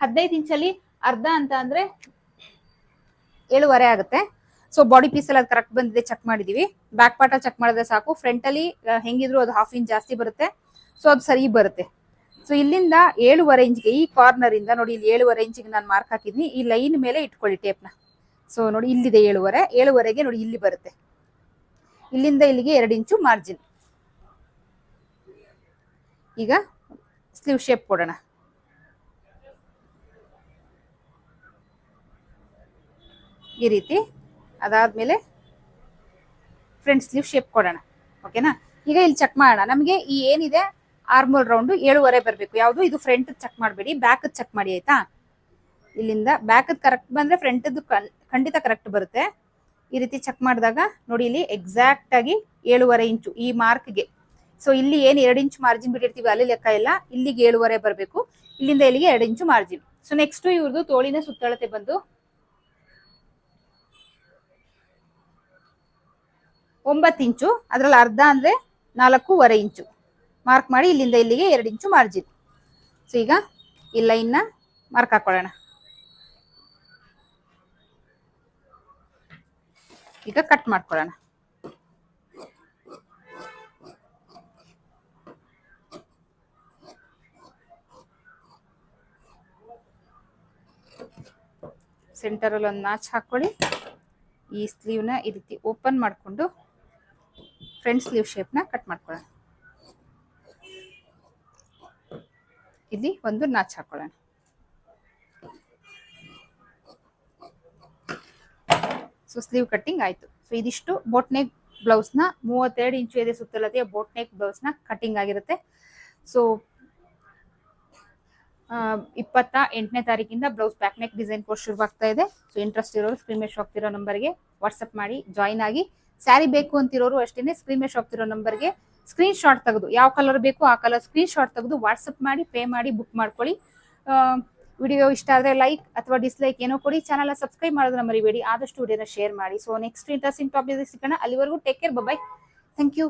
15 ಇಂಚಲ್ಲಿ ಅರ್ಧ ಅಂತ ಅಂದ್ರೆ 7.5 ಆಗುತ್ತೆ. ಸೊ ಬಾಡಿ ಪೀಸ್ ಅಲ್ಲಿ ಅದು ಕರೆಕ್ಟ್ ಬಂದಿದೆ, ಚೆಕ್ ಮಾಡಿದೀವಿ. ಬ್ಯಾಕ್ ಪಾರ್ಟ್ ಚೆಕ್ ಮಾಡಿದ್ರೆ ಸಾಕು. ಫ್ರಂಟ್ ಅಲ್ಲಿ ಹೆಂಗಿದ್ರು ಅದು 1/2 ಇಂಚ್ ಜಾಸ್ತಿ ಬರುತ್ತೆ. ಸೊ ಅದು ಸರಿ ಬರುತ್ತೆ. ಸೊ ಇಲ್ಲಿಂದ 7.5 ಇಂಚ್ಗೆ ಈ ಕಾರ್ನರ್ ಇಂದ ನೋಡಿ, ಇಲ್ಲಿ 7.5 ಇಂಚಿಗೆ ನಾನು ಮಾರ್ಕ್ ಹಾಕಿದ್ನಿ. ಈ ಲೈನ್ ಮೇಲೆ ಇಟ್ಕೊಳ್ಳಿ ಟೇಪ್ನ. ಸೊ ನೋಡಿ ಇಲ್ಲಿದೆ 7.5ಗೆ ನೋಡಿ ಇಲ್ಲಿ ಬರುತ್ತೆ. ಇಲ್ಲಿಂದ ಇಲ್ಲಿಗೆ 2 ಇಂಚು ಮಾರ್ಜಿನ್. ಈಗ ಸ್ಲೀವ್ ಶೇಪ್ ಕೊಡೋಣ. ಈ ರೀತಿ. ಅದಾದ್ಮೇಲೆ ಫ್ರಂಟ್ ಸ್ಲೀವ್ ಶೇಪ್ ಕೊಡೋಣ. ಓಕೆನಾ. ಈಗ ಇಲ್ಲಿ ಚೆಕ್ ಮಾಡೋಣ. ನಮಗೆ ಈ ಏನಿದೆ ಆರ್ಮೋಲ್ ರೌಂಡ್ 7.5 ಬರಬೇಕು. ಯಾವುದು ಇದು ಫ್ರಂಟ್ ಚೆಕ್ ಮಾಡಬೇಡಿ, ಬ್ಯಾಕ್ ಚೆಕ್ ಮಾಡಿ ಆಯ್ತಾ. ಇಲ್ಲಿಂದ ಬ್ಯಾಕ್ ಕರೆಕ್ಟ್ ಬಂದ್ರೆ ಫ್ರಂಟ್ ಖಂಡಿತ ಕರೆಕ್ಟ್ ಬರುತ್ತೆ. ಈ ರೀತಿ ಚೆಕ್ ಮಾಡಿದಾಗ ನೋಡಿ ಇಲ್ಲಿ ಎಕ್ಸಾಕ್ಟ್ ಆಗಿ 7.5 ಇಂಚು ಈ ಮಾರ್ಕ್ಗೆ. ಸೊ ಇಲ್ಲಿ ಏನು 2 ಇಂಚು ಮಾರ್ಜಿನ್ ಬಿಟ್ಟಿರ್ತೀವಿ ಅಲ್ಲಿ ಲೆಕ್ಕ ಇಲ್ಲ, ಇಲ್ಲಿಗೆ 7.5 ಬರಬೇಕು. ಇಲ್ಲಿಂದ ಇಲ್ಲಿಗೆ 2 ಇಂಚು ಮಾರ್ಜಿನ್. ಸೊ ನೆಕ್ಸ್ಟ್ ಇವ್ರದ್ದು ತೋಳಿನ ಸುತ್ತಳತೆ ಬಂದು 9 ಇಂಚು. ಅದ್ರಲ್ಲಿ ಅರ್ಧ ಅಂದ್ರೆ 4.5 ಇಂಚು ಮಾರ್ಕ್ ಮಾಡಿ ಇಲ್ಲಿಂದ ಇಲ್ಲಿಗೆ 2 ಇಂಚು ಮಾರ್ಜಿನ್. ಸೊ ಈಗ ಈ ಲೈನ್ನ ಮಾರ್ಕ್ ಹಾಕೊಳ್ಳೋಣ. ಈಗ ಕಟ್ ಮಾಡ್ಕೊಳ್ಳೋಣ. ಸೆಂಟರಲ್ಲಿ ಒಂದು ನಾಚ್ ಹಾಕೊಳ್ಳಿ. ಈ ಸ್ಲೀವ್ನ ಈ ರೀತಿ ಓಪನ್ ಮಾಡಿಕೊಂಡು ಫ್ರಂಟ್ ಸ್ಲೀವ್ ಶೇಪ್ನ ಕಟ್ ಮಾಡ್ಕೊಳ್ಳೋಣ. ಇಲ್ಲಿ ಒಂದು ನಾಚ್ ಹಾಕೊಳ್ಳೋಣ. ಸೊ ಸ್ಲೀವ್ ಕಟ್ಟಿಂಗ್ ಆಯ್ತು. ಸೊ ಇದಿಷ್ಟು ಬೋಟ್ ನೆಕ್ ಬ್ಲೌಸ್ನ 32 ಇಂಚು ಎದೆ ಸುತ್ತಳತೆಯ ಬೋಟ್ ನೆಕ್ ಬ್ಲೌಸ್ನ ಕಟ್ಟಿಂಗ್ ಆಗಿರುತ್ತೆ. ಸೊ 28ನೇ ತಾರೀಕಿಂದ blouse back neck design course ಶುರುವಾಗ್ತಾ ಇದೆ. ಸೊ ಇಂಟ್ರೆಸ್ಟ್ ಇರೋರು ಸ್ಕ್ರೀನ್ ಮೇಲೆ ಆಗ್ತಿರೋ ನಂಬರ್ಗೆ ವಾಟ್ಸಪ್ ಮಾಡಿ ಜಾಯಿನ್ ಆಗಿ. ಸ್ಯಾರಿ ಬೇಕು ಅಂತಿರೋರು ಅಷ್ಟೇನೆ ಸ್ಕ್ರೀನ್ ಮೇಲೆ ಆಗ್ತಿರೋ ನಂಬರ್ಗೆ ಸ್ಕ್ರೀನ್ ಶಾಟ್ ತೆಗೆದು ಯಾವ ಕಲರ್ ಬೇಕು ಆ ಕಲರ್ ಸ್ಕ್ರೀನ್ ಶಾಟ್ ತೆಗೆದು ವಾಟ್ಸಪ್ ಮಾಡಿ ಪೇ ಮಾಡಿ ಬುಕ್ ಮಾಡ್ಕೊಳ್ಳಿ. ವಿಡಿಯೋ ಇಷ್ಟ ಆದರೆ ಲೈಕ್ ಅಥವಾ ಡಿಸ್ಲೈಕ್ ಏನೋ ಕೊಡಿ. ಚಾನಲ್ ಸಬ್ಸ್ಕ್ರೈಬ್ ಮಾಡೋದನ್ನ ಮರಿಬೇಡಿ. ಆದಷ್ಟು ವಿಡಿಯೋನ ಶೇರ್ ಮಾಡಿ. ಸೊ ನೆಕ್ಸ್ಟ್ ಇಂಟ್ರೆಸ್ಟಿಂಗ್ ಟಾಪಿಕ್ ಸಿಗೋಣ. ಅಲ್ಲಿವರೆಗೂ take care, bye. Thank you.